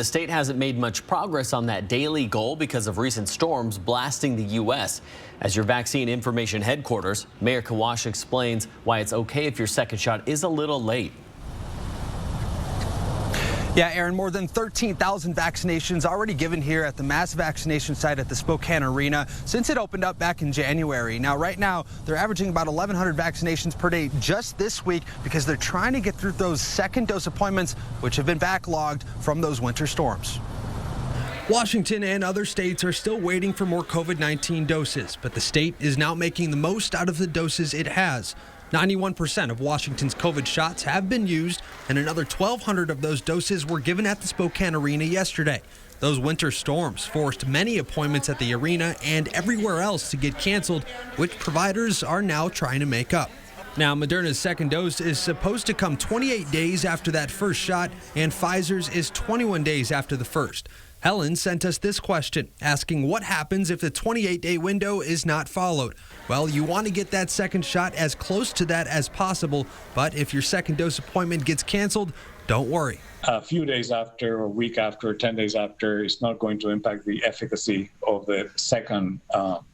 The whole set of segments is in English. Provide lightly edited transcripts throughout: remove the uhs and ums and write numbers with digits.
The state hasn't made much progress on that daily goal because of recent storms blasting the U.S. As your vaccine information headquarters, Mayor Kawash explains why it's okay if your second shot is a little late. Yeah, Aaron, more than 13,000 vaccinations already given here at the mass vaccination site at the Spokane Arena since it opened up back in January. Now, right now, they're averaging about 1,100 vaccinations per day just this week because they're trying to get through those second dose appointments, which have been backlogged from those winter storms. Washington and other states are still waiting for more COVID-19 doses, but the state is now making the most out of the doses it has. 91% of Washington's COVID shots have been used, and another 1,200 of those doses were given at the Spokane Arena yesterday. Those winter storms forced many appointments at the arena and everywhere else to get canceled, which providers are now trying to make up. Now, Moderna's second dose is supposed to come 28 days after that first shot, and Pfizer's is 21 days after the first. Helen sent us this question, asking what happens if the 28-day window is not followed. Well, you want to get that second shot as close to that as possible, but if your second dose appointment gets canceled, don't worry. A few days after, or a week after, or 10 days after, it's not going to impact the efficacy of the second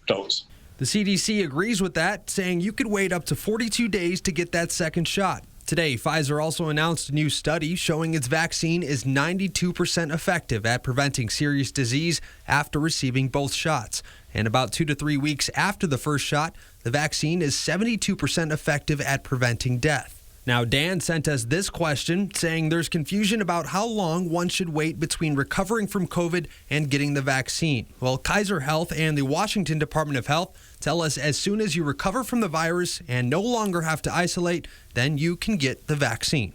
dose. The CDC agrees with that, saying you could wait up to 42 days to get that second shot. Today, Pfizer also announced a new study showing its vaccine is 92% effective at preventing serious disease after receiving both shots. And about 2 to 3 weeks after the first shot, the vaccine is 72% effective at preventing death. Now, Dan sent us this question, saying there's confusion about how long one should wait between recovering from COVID and getting the vaccine. Well, Kaiser Health and the Washington Department of Health tell us as soon as you recover from the virus and no longer have to isolate, then you can get the vaccine.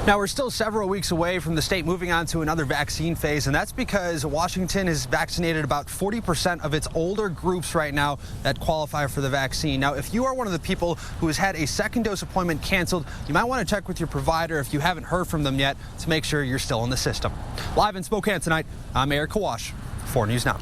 Now, we're still several weeks away from the state moving on to another vaccine phase, and that's because Washington has vaccinated about 40% of its older groups right now that qualify for the vaccine. Now, if you are one of the people who has had a second dose appointment canceled, you might want to check with your provider if you haven't heard from them yet to make sure you're still in the system. Live in Spokane tonight, I'm Maher Kawash, 4 News Now.